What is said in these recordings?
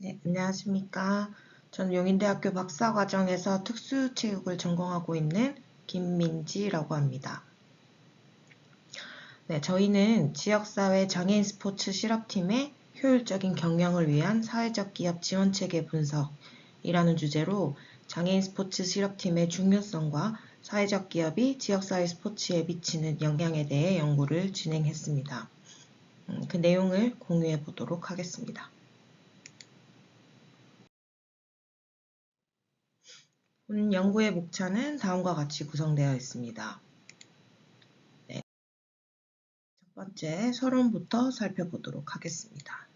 네, 안녕하십니까. 전 용인대학교 박사과정에서 특수체육을 전공하고 있는 김민지라고 합니다. 네, 저희는 지역사회 장애인 스포츠 실업팀의 효율적인 경영을 위한 사회적 기업 지원체계 분석이라는 주제로 장애인 스포츠 실업팀의 중요성과 사회적 기업이 지역사회 스포츠에 미치는 영향에 대해 연구를 진행했습니다. 그 내용을 공유해 보도록 하겠습니다. 본 연구의 목차는 다음과 같이 구성되어 있습니다. 네, 첫 번째 서론부터 살펴보도록 하겠습니다.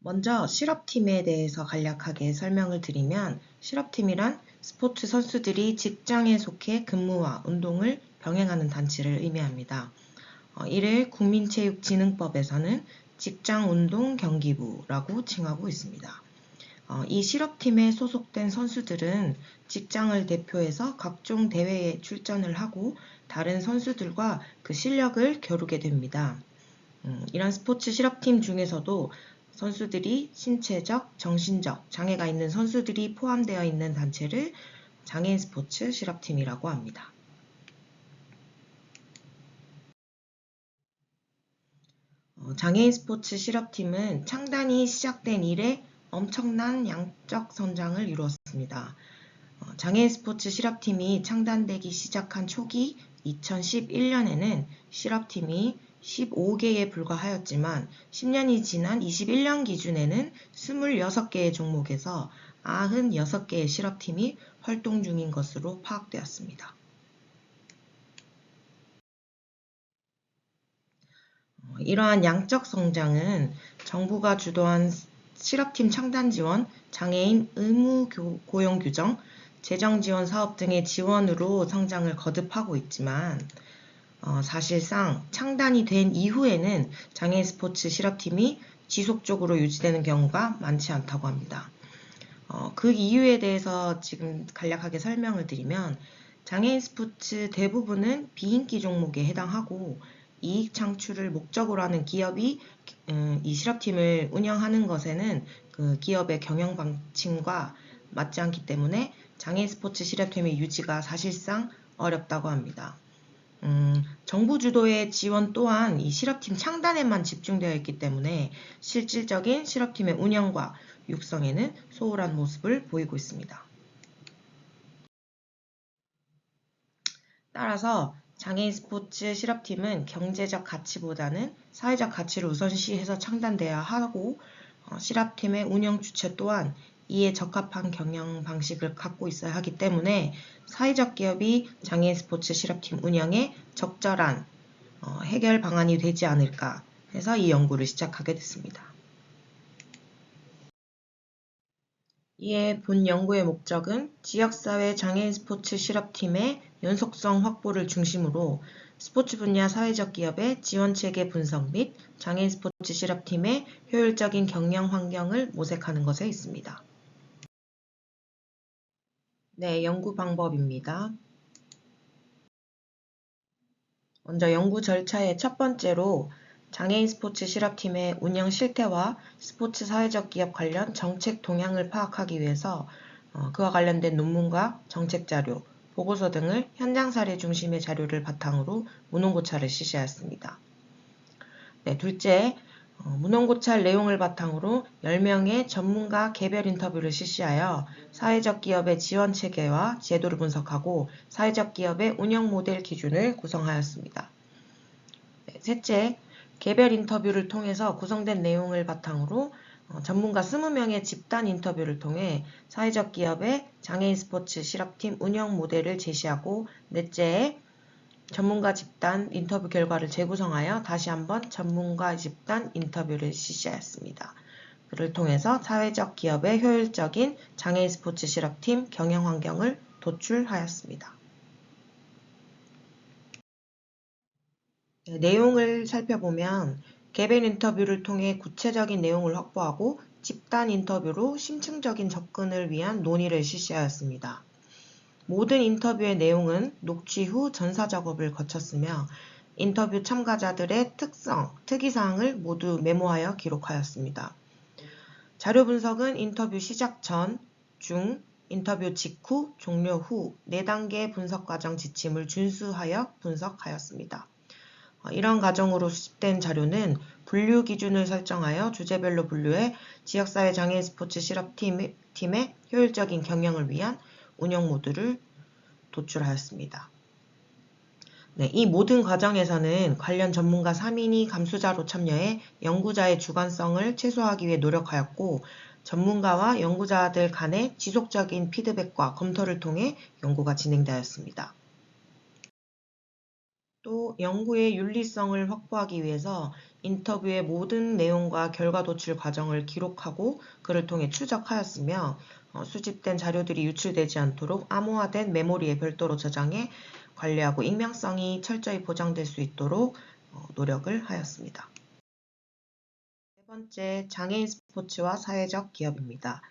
먼저 실업팀에 대해서 간략하게 설명을 드리면 실업팀이란 스포츠 선수들이 직장에 속해 근무와 운동을 병행하는 단체를 의미합니다. 이를 국민체육진흥법에서는 직장운동경기부라고 칭하고 있습니다. 이 실업팀에 소속된 선수들은 직장을 대표해서 각종 대회에 출전을 하고 다른 선수들과 그 실력을 겨루게 됩니다. 이런 스포츠 실업팀 중에서도 선수들이 신체적, 정신적 장애가 있는 선수들이 포함되어 있는 단체를 장애인 스포츠 실업팀이라고 합니다. 장애인 스포츠 실업팀은 창단이 시작된 이래 엄청난 양적 성장을 이루었습니다. 장애인 스포츠 실업팀이 창단되기 시작한 초기 2011년에는 실업팀이 15개에 불과하였지만 10년이 지난 21년 기준에는 26개의 종목에서 96개의 실업팀이 활동 중인 것으로 파악되었습니다. 이러한 양적 성장은 정부가 주도한 실업팀 창단 지원, 장애인 의무 고용 규정, 재정 지원 사업 등의 지원으로 성장을 거듭하고 있지만 사실상 창단이 된 이후에는 장애인 스포츠 실업팀이 지속적으로 유지되는 경우가 많지 않다고 합니다. 그 이유에 대해서 지금 간략하게 설명을 드리면 장애인 스포츠 대부분은 비인기 종목에 해당하고 이익 창출을 목적으로 하는 기업이 이 실업팀을 운영하는 것에는 그 기업의 경영 방침과 맞지 않기 때문에 장애인 스포츠 실업팀의 유지가 사실상 어렵다고 합니다. 정부 주도의 지원 또한 이 실업팀 창단에만 집중되어 있기 때문에 실질적인 실업팀의 운영과 육성에는 소홀한 모습을 보이고 있습니다. 따라서 장애인 스포츠 실업팀은 경제적 가치보다는 사회적 가치를 우선시해서 창단돼야 하고 실업팀의 운영 주체 또한 이에 적합한 경영 방식을 갖고 있어야 하기 때문에 사회적 기업이 장애인 스포츠 실업팀 운영에 적절한 해결 방안이 되지 않을까 해서 이 연구를 시작하게 됐습니다. 이에 본 연구의 목적은 지역사회 장애인 스포츠 실업팀의 연속성 확보를 중심으로 스포츠 분야 사회적 기업의 지원체계 분석 및 장애인 스포츠 실업팀의 효율적인 경영 환경을 모색하는 것에 있습니다. 네, 연구 방법입니다. 먼저 연구 절차의 첫 번째로 장애인 스포츠 실업팀의 운영 실태와 스포츠 사회적 기업 관련 정책 동향을 파악하기 위해서 그와 관련된 논문과 정책 자료, 보고서 등을 현장 사례 중심의 자료를 바탕으로 문헌고찰을 실시하였습니다. 네, 둘째, 문헌고찰 내용을 바탕으로 10명의 전문가 개별 인터뷰를 실시하여 사회적 기업의 지원 체계와 제도를 분석하고 사회적 기업의 운영 모델 기준을 구성하였습니다. 네, 셋째, 개별 인터뷰를 통해서 구성된 내용을 바탕으로 전문가 20명의 집단 인터뷰를 통해 사회적 기업의 장애인 스포츠 실업팀 운영 모델을 제시하고 넷째, 전문가 집단 인터뷰 결과를 재구성하여 다시 한번 전문가 집단 인터뷰를 실시하였습니다. 그를 통해서 사회적 기업의 효율적인 장애인 스포츠 실업팀 경영 환경을 도출하였습니다. 내용을 살펴보면 개별 인터뷰를 통해 구체적인 내용을 확보하고 집단 인터뷰로 심층적인 접근을 위한 논의를 실시하였습니다. 모든 인터뷰의 내용은 녹취 후 전사 작업을 거쳤으며 인터뷰 참가자들의 특성, 특이사항을 모두 메모하여 기록하였습니다. 자료 분석은 인터뷰 시작 전, 중, 인터뷰 직후, 종료 후 4단계 분석 과정 지침을 준수하여 분석하였습니다. 이런 과정으로 수집된 자료는 분류 기준을 설정하여 주제별로 분류해 지역사회 장애인 스포츠 실업팀의 효율적인 경영을 위한 운영 모듈을 도출하였습니다. 네, 이 모든 과정에서는 관련 전문가 3인이 감수자로 참여해 연구자의 주관성을 최소화하기 위해 노력하였고, 전문가와 연구자들 간의 지속적인 피드백과 검토를 통해 연구가 진행되었습니다. 또 연구의 윤리성을 확보하기 위해서 인터뷰의 모든 내용과 결과 도출 과정을 기록하고 그를 통해 추적하였으며, 수집된 자료들이 유출되지 않도록 암호화된 메모리에 별도로 저장해 관리하고 익명성이 철저히 보장될 수 있도록 노력을 하였습니다. 세 번째, 장애인 스포츠와 사회적 기업입니다.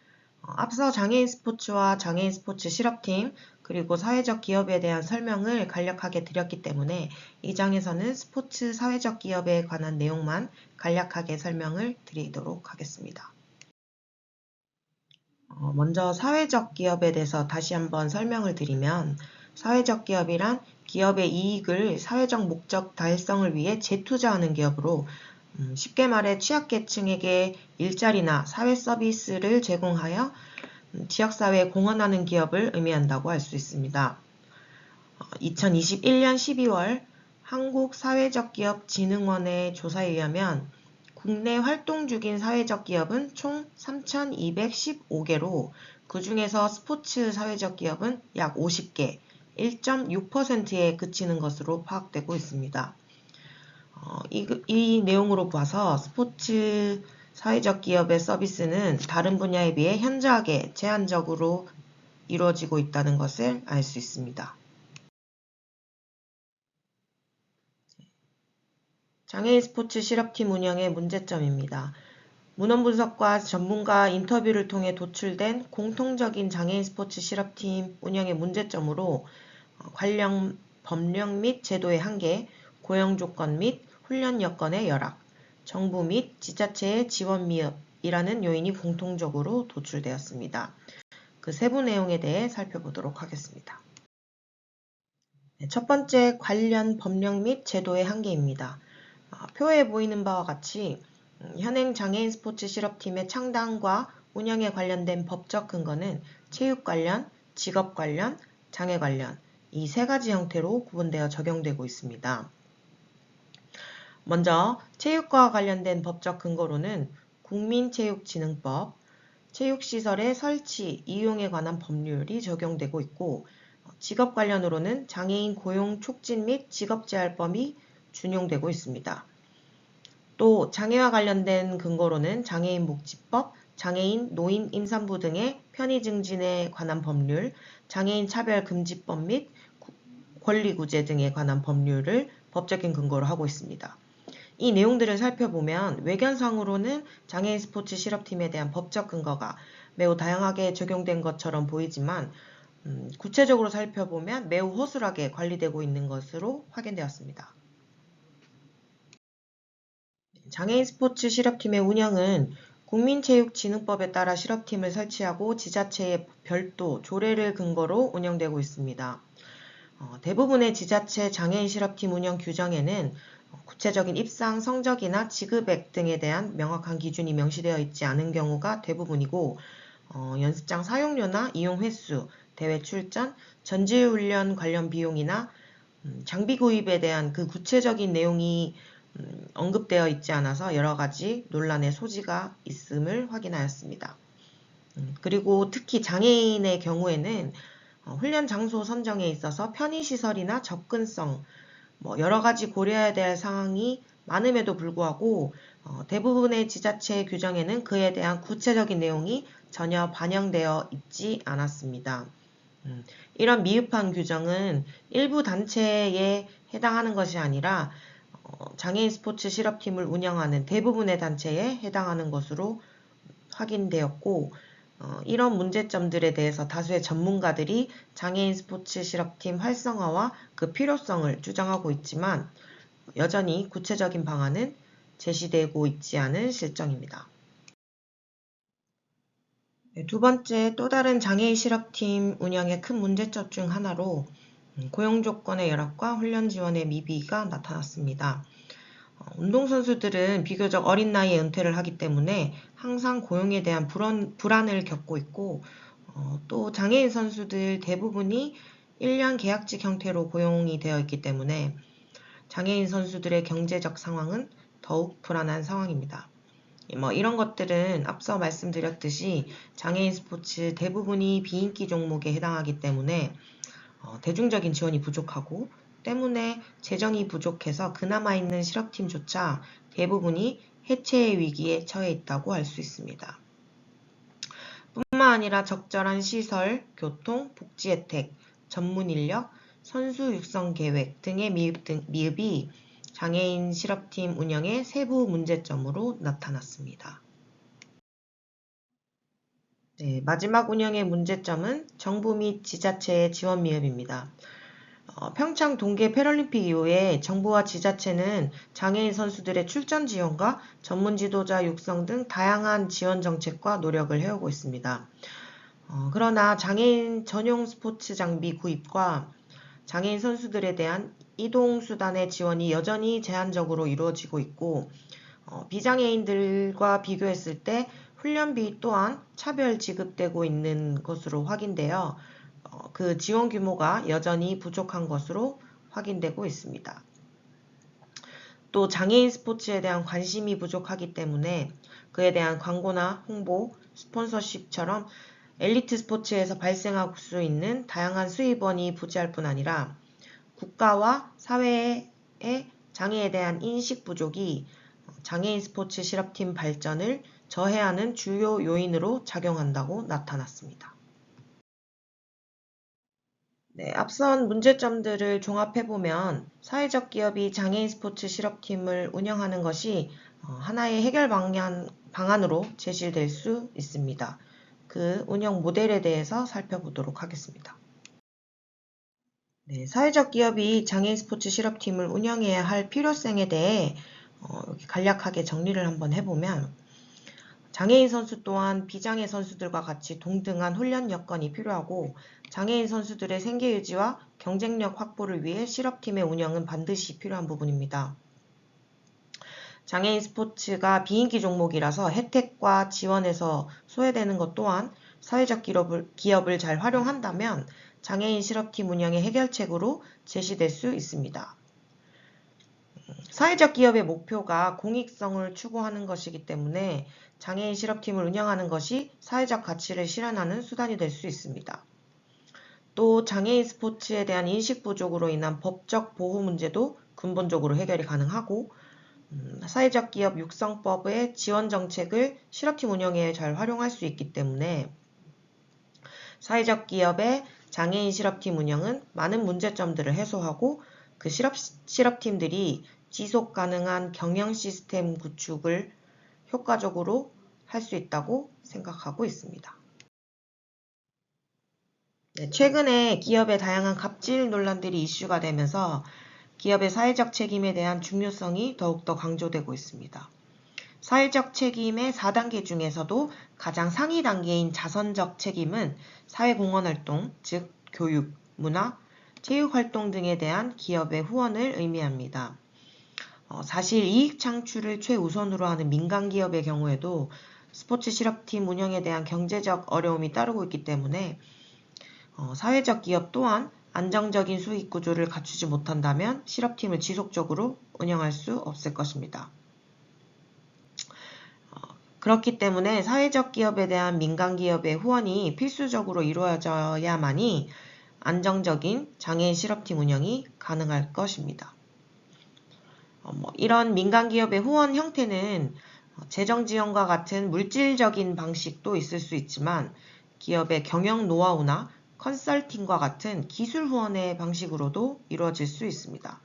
앞서 장애인 스포츠와 장애인 스포츠 실업팀 그리고 사회적 기업에 대한 설명을 간략하게 드렸기 때문에 이 장에서는 스포츠 사회적 기업에 관한 내용만 간략하게 설명을 드리도록 하겠습니다. 먼저 사회적 기업에 대해서 다시 한번 설명을 드리면, 사회적 기업이란 기업의 이익을 사회적 목적 달성을 위해 재투자하는 기업으로, 쉽게 말해 취약계층에게 일자리나 사회 서비스를 제공하여 지역사회에 공헌하는 기업을 의미한다고 할 수 있습니다. 2021년 12월 한국사회적기업진흥원의 조사에 의하면 국내 활동 중인 사회적 기업은 총 3,215개로 그 중에서 스포츠 사회적 기업은 약 50개, 1.6%에 그치는 것으로 파악되고 있습니다. 이 내용으로 봐서 스포츠 사회적 기업의 서비스는 다른 분야에 비해 현저하게 제한적으로 이루어지고 있다는 것을 알 수 있습니다. 장애인 스포츠 실업팀 운영의 문제점입니다. 문헌 분석과 전문가 인터뷰를 통해 도출된 공통적인 장애인 스포츠 실업팀 운영의 문제점으로 관련 법령 및 제도의 한계, 고용 조건 및 훈련 여건의 열악, 정부 및 지자체의 지원 미흡이라는 요인이 공통적으로 도출되었습니다. 그 세부 내용에 대해 살펴보도록 하겠습니다. 첫 번째, 관련 법령 및 제도의 한계입니다. 표에 보이는 바와 같이 현행 장애인 스포츠 실업팀의 창단과 운영에 관련된 법적 근거는 체육 관련, 직업 관련, 장애 관련 이 세 가지 형태로 구분되어 적용되고 있습니다. 먼저 체육과 관련된 법적 근거로는 국민체육진흥법, 체육시설의 설치, 이용에 관한 법률이 적용되고 있고, 직업 관련으로는 장애인 고용 촉진 및 직업재활법이 준용되고 있습니다. 또 장애와 관련된 근거로는 장애인복지법, 장애인 노인 임산부 등의 편의 증진에 관한 법률, 장애인 차별금지법 및 권리구제 등에 관한 법률을 법적인 근거로 하고 있습니다. 이 내용들을 살펴보면 외견상으로는 장애인 스포츠 실업팀에 대한 법적 근거가 매우 다양하게 적용된 것처럼 보이지만 구체적으로 살펴보면 매우 허술하게 관리되고 있는 것으로 확인되었습니다. 장애인 스포츠 실업팀의 운영은 국민체육진흥법에 따라 실업팀을 설치하고 지자체의 별도 조례를 근거로 운영되고 있습니다. 대부분의 지자체 장애인 실업팀 운영 규정에는 구체적인 입상 성적이나 지급액 등에 대한 명확한 기준이 명시되어 있지 않은 경우가 대부분이고, 연습장 사용료나 이용 횟수, 대회 출전, 전지훈련 관련 비용이나 장비 구입에 대한 그 구체적인 내용이 언급되어 있지 않아서 여러 가지 논란의 소지가 있음을 확인하였습니다. 그리고 특히 장애인의 경우에는 훈련 장소 선정에 있어서 편의시설이나 접근성, 여러 가지 고려해야 될 상황이 많음에도 불구하고 대부분의 지자체 규정에는 그에 대한 구체적인 내용이 전혀 반영되어 있지 않았습니다. 이런 미흡한 규정은 일부 단체에 해당하는 것이 아니라 장애인 스포츠 실업팀을 운영하는 대부분의 단체에 해당하는 것으로 확인되었고, 이런 문제점들에 대해서 다수의 전문가들이 장애인 스포츠 실업팀 활성화와 그 필요성을 주장하고 있지만 여전히 구체적인 방안은 제시되고 있지 않은 실정입니다. 네, 두 번째, 또 다른 장애인 실업팀 운영의 큰 문제점 중 하나로 고용 조건의 열악과 훈련 지원의 미비가 나타났습니다. 운동선수들은 비교적 어린 나이에 은퇴를 하기 때문에 항상 고용에 대한 불안을 겪고 있고, 또 장애인 선수들 대부분이 1년 계약직 형태로 고용이 되어 있기 때문에 장애인 선수들의 경제적 상황은 더욱 불안한 상황입니다. 이런 것들은 앞서 말씀드렸듯이 장애인 스포츠 대부분이 비인기 종목에 해당하기 때문에 대중적인 지원이 부족하고 때문에 재정이 부족해서 그나마 있는 실업팀조차 대부분이 해체의 위기에 처해 있다고 할 수 있습니다. 뿐만 아니라 적절한 시설, 교통, 복지 혜택, 전문 인력, 선수 육성 계획 등의 미흡이 장애인 실업팀 운영의 세부 문제점으로 나타났습니다. 네, 마지막 운영의 문제점은 정부 및 지자체의 지원 미흡입니다. 평창 동계 패럴림픽 이후에 정부와 지자체는 장애인 선수들의 출전 지원과 전문 지도자 육성 등 다양한 지원 정책과 노력을 해오고 있습니다. 그러나 장애인 전용 스포츠 장비 구입과 장애인 선수들에 대한 이동 수단의 지원이 여전히 제한적으로 이루어지고 있고, 비장애인들과 비교했을 때 훈련비 또한 차별 지급되고 있는 것으로 확인되어 그 지원 규모가 여전히 부족한 것으로 확인되고 있습니다. 또 장애인 스포츠에 대한 관심이 부족하기 때문에 그에 대한 광고나 홍보, 스폰서십처럼 엘리트 스포츠에서 발생할 수 있는 다양한 수입원이 부재할 뿐 아니라 국가와 사회의 장애에 대한 인식 부족이 장애인 스포츠 실업팀 발전을 저해하는 주요 요인으로 작용한다고 나타났습니다. 네, 앞선 문제점들을 종합해보면 사회적 기업이 장애인 스포츠 실업팀을 운영하는 것이 하나의 해결 방안으로 제시될 수 있습니다. 그 운영 모델에 대해서 살펴보도록 하겠습니다. 네, 사회적 기업이 장애인 스포츠 실업팀을 운영해야 할 필요성에 대해 간략하게 정리를 한번 해보면 장애인 선수 또한 비장애 선수들과 같이 동등한 훈련 여건이 필요하고 장애인 선수들의 생계 유지와 경쟁력 확보를 위해 실업팀의 운영은 반드시 필요한 부분입니다. 장애인 스포츠가 비인기 종목이라서 혜택과 지원에서 소외되는 것 또한 사회적 기업을 잘 활용한다면 장애인 실업팀 운영의 해결책으로 제시될 수 있습니다. 사회적 기업의 목표가 공익성을 추구하는 것이기 때문에 장애인 실업팀을 운영하는 것이 사회적 가치를 실현하는 수단이 될 수 있습니다. 또 장애인 스포츠에 대한 인식 부족으로 인한 법적 보호 문제도 근본적으로 해결이 가능하고 사회적 기업 육성법의 지원 정책을 실업팀 운영에 잘 활용할 수 있기 때문에 사회적 기업의 장애인 실업팀 운영은 많은 문제점들을 해소하고 그 실업팀들이 지속 가능한 경영 시스템 구축을 효과적으로 할 수 있다고 생각하고 있습니다. 네, 최근에 기업의 다양한 갑질 논란들이 이슈가 되면서 기업의 사회적 책임에 대한 중요성이 더욱더 강조되고 있습니다. 사회적 책임의 4단계 중에서도 가장 상위 단계인 자선적 책임은 사회공헌활동, 즉 교육, 문화, 체육활동 등에 대한 기업의 후원을 의미합니다. 사실 이익 창출을 최우선으로 하는 민간기업의 경우에도 스포츠 실업팀 운영에 대한 경제적 어려움이 따르고 있기 때문에 사회적 기업 또한 안정적인 수익 구조를 갖추지 못한다면 실업팀을 지속적으로 운영할 수 없을 것입니다. 그렇기 때문에 사회적 기업에 대한 민간 기업의 후원이 필수적으로 이루어져야만이 안정적인 장애인 실업팀 운영이 가능할 것입니다. 이런 민간 기업의 후원 형태는 재정 지원과 같은 물질적인 방식도 있을 수 있지만 기업의 경영 노하우나 컨설팅과 같은 기술 후원의 방식으로도 이루어질 수 있습니다.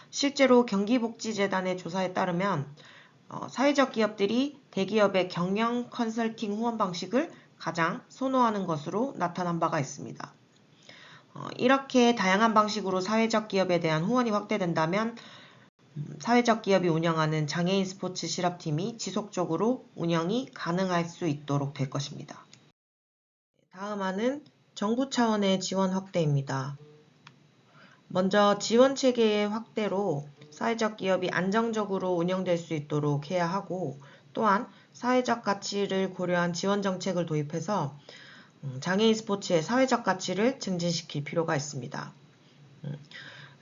실제로 경기복지재단의 조사에 따르면 사회적 기업들이 대기업의 경영 컨설팅 후원 방식을 가장 선호하는 것으로 나타난 바가 있습니다. 이렇게 다양한 방식으로 사회적 기업에 대한 후원이 확대된다면 사회적 기업이 운영하는 장애인 스포츠 실업팀이 지속적으로 운영이 가능할 수 있도록 될 것입니다. 다음화는 정부 차원의 지원 확대입니다. 먼저 지원 체계의 확대로 사회적 기업이 안정적으로 운영될 수 있도록 해야 하고, 또한 사회적 가치를 고려한 지원 정책을 도입해서 장애인 스포츠의 사회적 가치를 증진시킬 필요가 있습니다.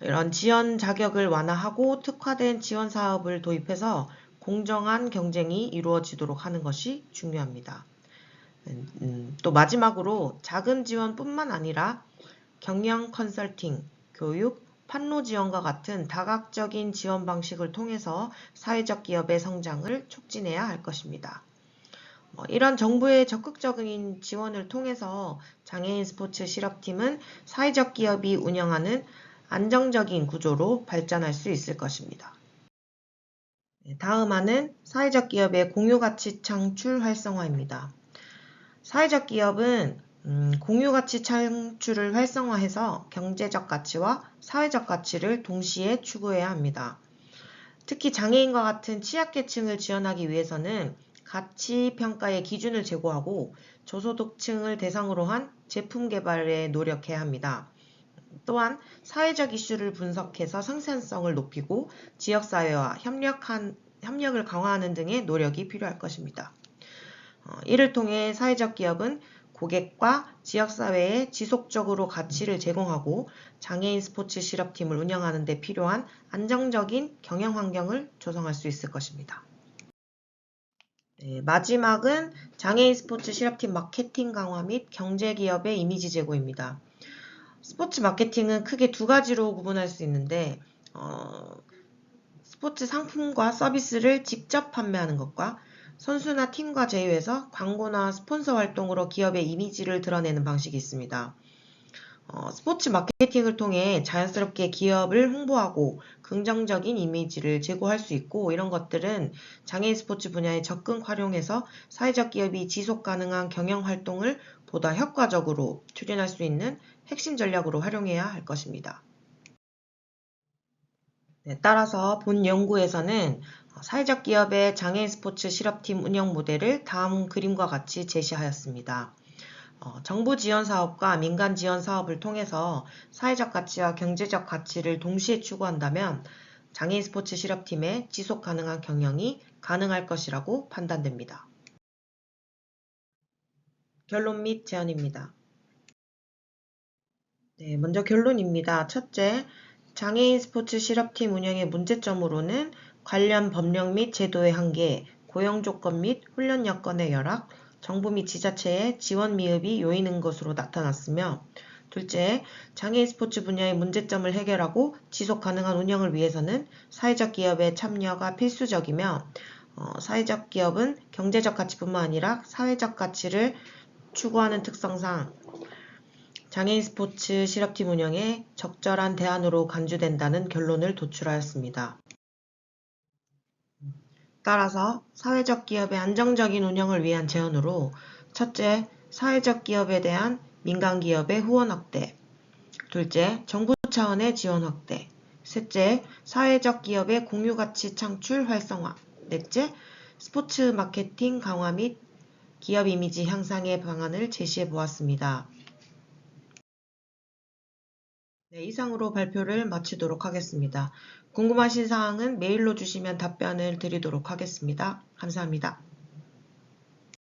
이런 지원 자격을 완화하고 특화된 지원 사업을 도입해서 공정한 경쟁이 이루어지도록 하는 것이 중요합니다. 또 마지막으로 자금 지원뿐만 아니라 경영 컨설팅, 교육, 판로 지원과 같은 다각적인 지원 방식을 통해서 사회적 기업의 성장을 촉진해야 할 것입니다. 이런 정부의 적극적인 지원을 통해서 장애인 스포츠 실업팀은 사회적 기업이 운영하는 안정적인 구조로 발전할 수 있을 것입니다. 다음화는 사회적 기업의 공유가치 창출 활성화입니다. 사회적 기업은 공유가치 창출을 활성화해서 경제적 가치와 사회적 가치를 동시에 추구해야 합니다. 특히 장애인과 같은 취약계층을 지원하기 위해서는 가치 평가의 기준을 제고하고 저소득층을 대상으로 한 제품 개발에 노력해야 합니다. 또한 사회적 이슈를 분석해서 생산성을 높이고 지역사회와 협력을 강화하는 등의 노력이 필요할 것입니다. 이를 통해 사회적 기업은 고객과 지역사회에 지속적으로 가치를 제공하고 장애인 스포츠 실업팀을 운영하는 데 필요한 안정적인 경영 환경을 조성할 수 있을 것입니다. 마지막은 장애인 스포츠 실업팀 마케팅 강화 및 경제기업의 이미지 제고입니다. 스포츠 마케팅은 크게 두 가지로 구분할 수 있는데 스포츠 상품과 서비스를 직접 판매하는 것과 선수나 팀과 제휴해서 광고나 스폰서 활동으로 기업의 이미지를 드러내는 방식이 있습니다. 스포츠 마케팅을 통해 자연스럽게 기업을 홍보하고 긍정적인 이미지를 제고할 수 있고, 이런 것들은 장애인 스포츠 분야에 적극 활용해서 사회적 기업이 지속 가능한 경영 활동을 보다 효과적으로 추진할 수 있는 핵심 전략으로 활용해야 할 것입니다. 따라서 본 연구에서는 사회적 기업의 장애인 스포츠 실업팀 운영 모델을 다음 그림과 같이 제시하였습니다. 정부 지원 사업과 민간 지원 사업을 통해서 사회적 가치와 경제적 가치를 동시에 추구한다면 장애인 스포츠 실업팀의 지속 가능한 경영이 가능할 것이라고 판단됩니다. 결론 및 제안입니다. 먼저 결론입니다. 첫째, 장애인 스포츠 실업팀 운영의 문제점으로는 관련 법령 및 제도의 한계, 고용 조건 및 훈련 여건의 열악, 정부 및 지자체의 지원 미흡이 요인인 것으로 나타났으며, 둘째, 장애인 스포츠 분야의 문제점을 해결하고 지속 가능한 운영을 위해서는 사회적 기업의 참여가 필수적이며, 사회적 기업은 경제적 가치뿐만 아니라 사회적 가치를 추구하는 특성상 장애인 스포츠 실업팀 운영에 적절한 대안으로 간주된다는 결론을 도출하였습니다. 따라서 사회적 기업의 안정적인 운영을 위한 제언으로, 첫째, 사회적 기업에 대한 민간 기업의 후원 확대, 둘째, 정부 차원의 지원 확대, 셋째, 사회적 기업의 공유가치 창출 활성화, 넷째, 스포츠 마케팅 강화 및 기업 이미지 향상의 방안을 제시해 보았습니다. 이상으로 발표를 마치도록 하겠습니다. 궁금하신 사항은 메일로 주시면 답변을 드리도록 하겠습니다. 감사합니다.